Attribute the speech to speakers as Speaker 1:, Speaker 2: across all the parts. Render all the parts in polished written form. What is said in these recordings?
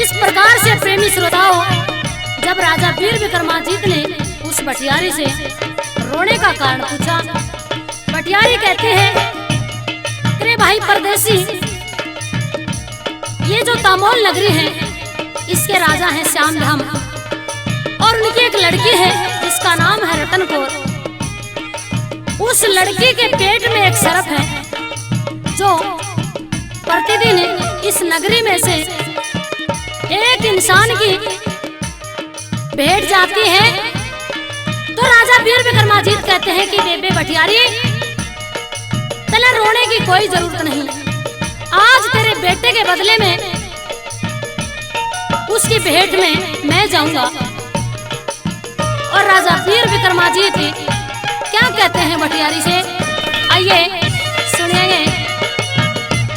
Speaker 1: इस प्रकार से प्रेमी श्रोताओं, जब राजा वीर विक्रमादित्य ने उस भटियारी से रोने का कारण पूछा, भटियारी कहते हैं, अरे भाई परदेसी, ये जो तामोल नगरी है इसके राजा हैं श्यामधाम, और उनकी एक लड़की है जिसका नाम है रतन कौर। उस लड़की के पेट में एक सर्प है जो प्रतिदिन इस नगरी में से एक इंसान की भेंट जाती है। तो राजा वीर विक्रमादित्य कहते हैं कि बेबे भटियारी, तेरे रोने की कोई जरूरत नहीं, आज तेरे बेटे के बदले में उसकी भेंट में मैं जाऊंगा। और राजा वीर विक्रमादित्य क्या कहते हैं भटियारी से, आइए सुनिएंगे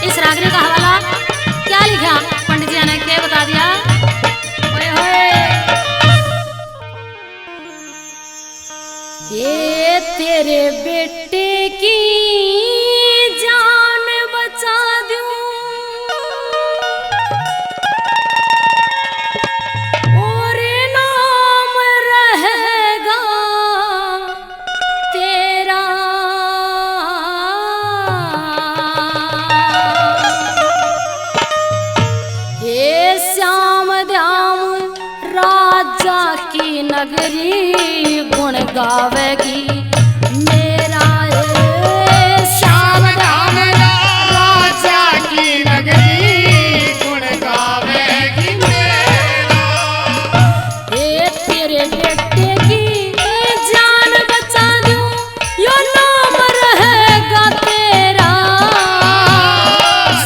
Speaker 1: इस रागनी का हवाला। क्या लिखा पंडित जी ने, क्या बता दिया। ओए होए, ये तेरे बेटे की जान बचा दूं, और नाम रहेगा तेरा। ये श्याम धाम राजा की नगरी गुण गावेगी मेरा। ये श्याम धाम राजा की नगरी गुण गावेगी मेरा। ये तेरे बेटे की जान बचा दूं, यो नाम रहेगा तेरा।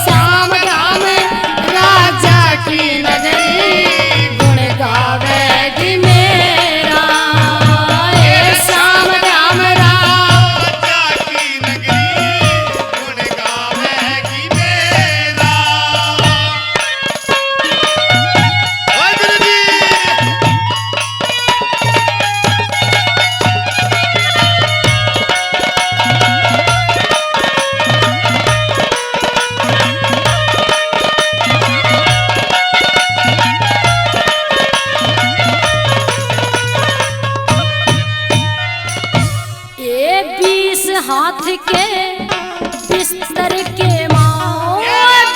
Speaker 1: श्याम धाम राजा की नगरी गुण गावेगी मेरा। ये श्याम धाम राजा की नगरी गुण गावेगी मेरा। ये 20 हाथ के बिस्तर के माँ,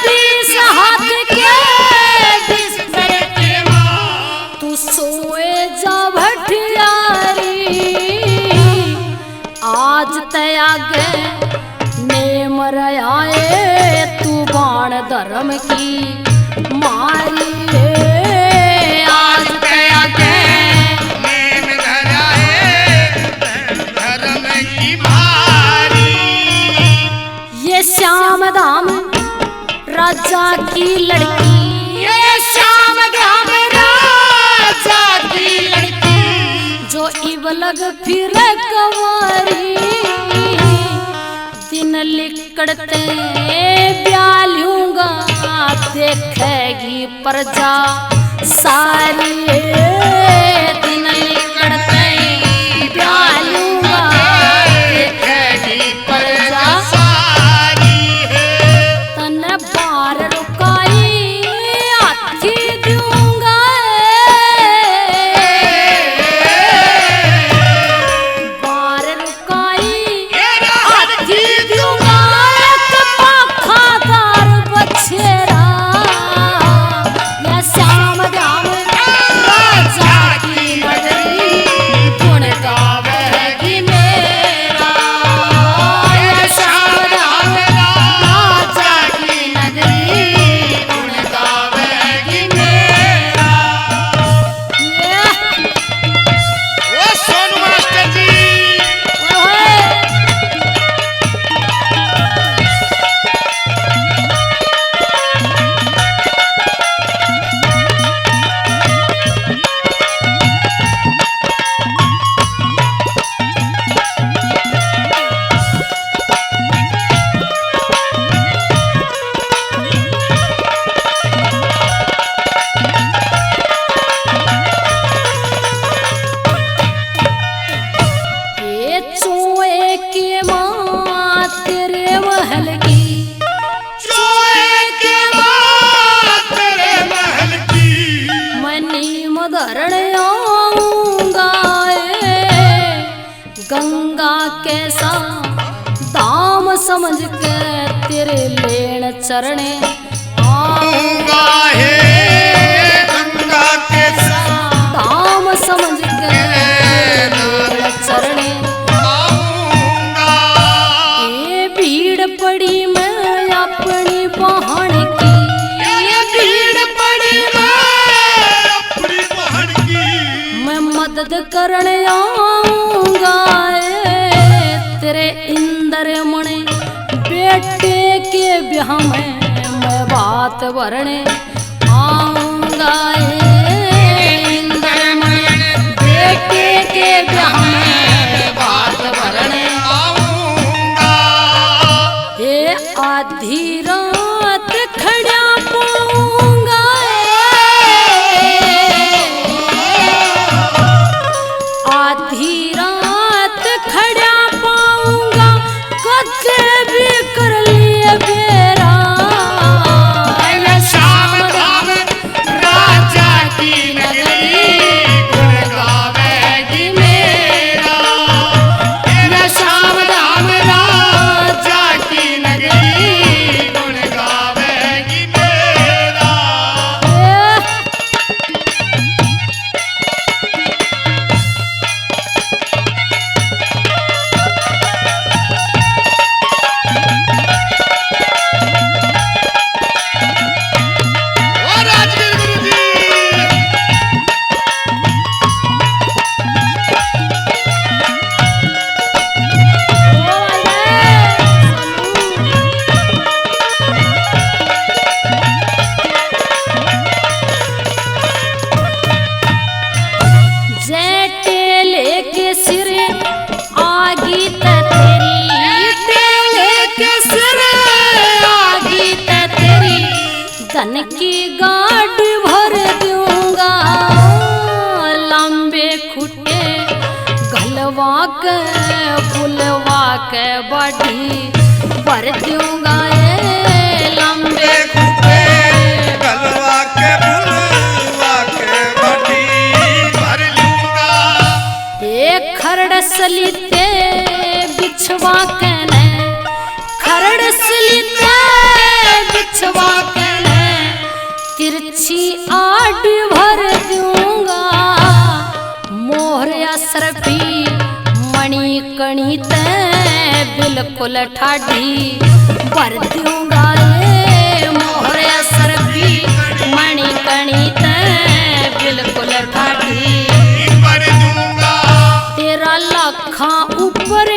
Speaker 1: 20 हाथ के बिस्तर के माँ, तू सोए जा भटियारी, आज त्यागे नेम रयाए तू बाण धर्म की मारी। आज त्यागे ये श्याम धाम राजा की लड़की, ये श्याम धाम राजा की लड़की, जो इवलग फिर कंवारी, दिन लिकड़ते ब्यालूंगा देखेगी प्रजा सारी। दिन लिकड़ते ब्यालूंगा देखेगी प्रजा समझ के तेरे लेन चरणे
Speaker 2: आऊंगा हे गंगा के
Speaker 1: धाम समझ के लेन चरणे
Speaker 2: आऊंगा।
Speaker 1: ये भीड़ पड़ी मैं अपनी बहन की,
Speaker 2: ये भीड़ पड़ी मैं अपनी बहन की,
Speaker 1: मैं मदद करने आऊंगा तेरे इंद्र मणे बेटे के ब्याह में मैं बात भरने आऊंगा इंद्र मणे बेटे के ब्याह में बात भरने
Speaker 2: आऊंगा।
Speaker 1: ये आधी रात खड़ा पाऊंगा आधी रात खड़ा पाऊंगा कच्चे भी कर लिए बेरा
Speaker 2: श्याम धाम राजा की नगरी गुण गावेगी मेरा। श्याम धाम राजा की नगरी गुण गावेगी मेरा। ओ राजवीर गुरुजी
Speaker 1: जेटे लेके सिर आगी तेरी टेले के सिर आगी तेरी धन की गाड़ी भर दूंगा लंबे खुटे गलवा के बुलवा के बड़ी भर दूंगा ये लंबे
Speaker 2: खुटे गलवा के बुलवा के बड़ी भर लूंगा।
Speaker 1: एक खरड़ सलीते बिछवा के ने खरड़ सलीते बिछवा के ने तिरछी आड़ भर दूंगा मोहर असरफी मणि कणी ते बिल्कुल ठाडी भर दूंगा ये मोहर असरफी मणि कणी ते बिल्कुल ठाडी
Speaker 2: भर दूंगा।
Speaker 1: तेरा लाखा ऊपर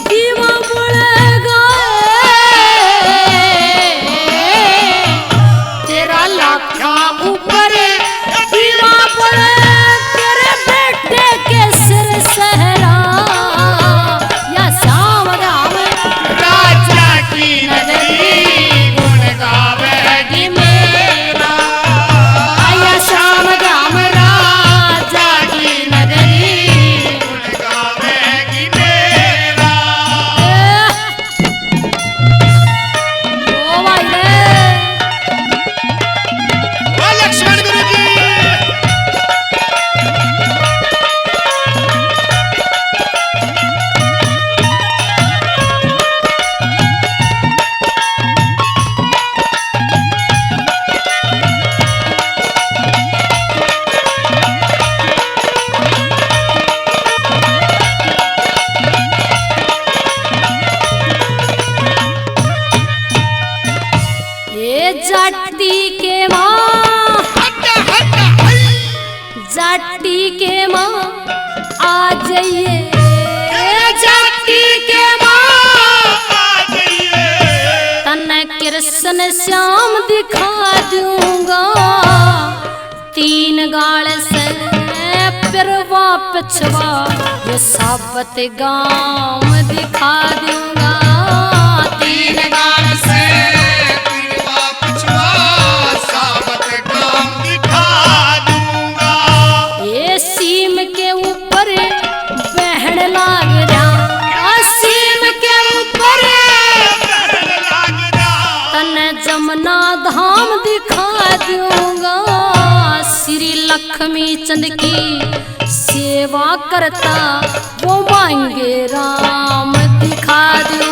Speaker 1: दीवा बुलेगा तेरा लाखा ऊपर दीवा बुले तेरे बेटे के सिर सहरा या श्याम राम
Speaker 2: राजा की नगरी गुण गावेगी मेरा।
Speaker 1: या श्याम राम राजा की नगरी
Speaker 2: गुण गावेगी मेरा।
Speaker 1: ओ भाई रे
Speaker 2: ओ लक्ष्मण गुरुजी
Speaker 1: ये जाटी के माँ
Speaker 2: हट्टा हट्टा हई।
Speaker 1: जाटी के माँ आ जाइए जाटी के माँ
Speaker 2: आ जाइए।
Speaker 1: तन कृष्ण श्याम दिखा दूंगा तीन गाल से पिरवा पिछवा ये साबत गांव दिखा दूंगा तीन गाल से
Speaker 2: पिछवा पिछवा साबत गांव दिखा दूंगा।
Speaker 1: ये सीम के ऊपर बहन लाग रहा सीम के ऊपर तन जमुना धाम दिखा दूंगा श्री लक्ष्मी चंद की सेवा करता वो मांगे राम दिखा दूंगा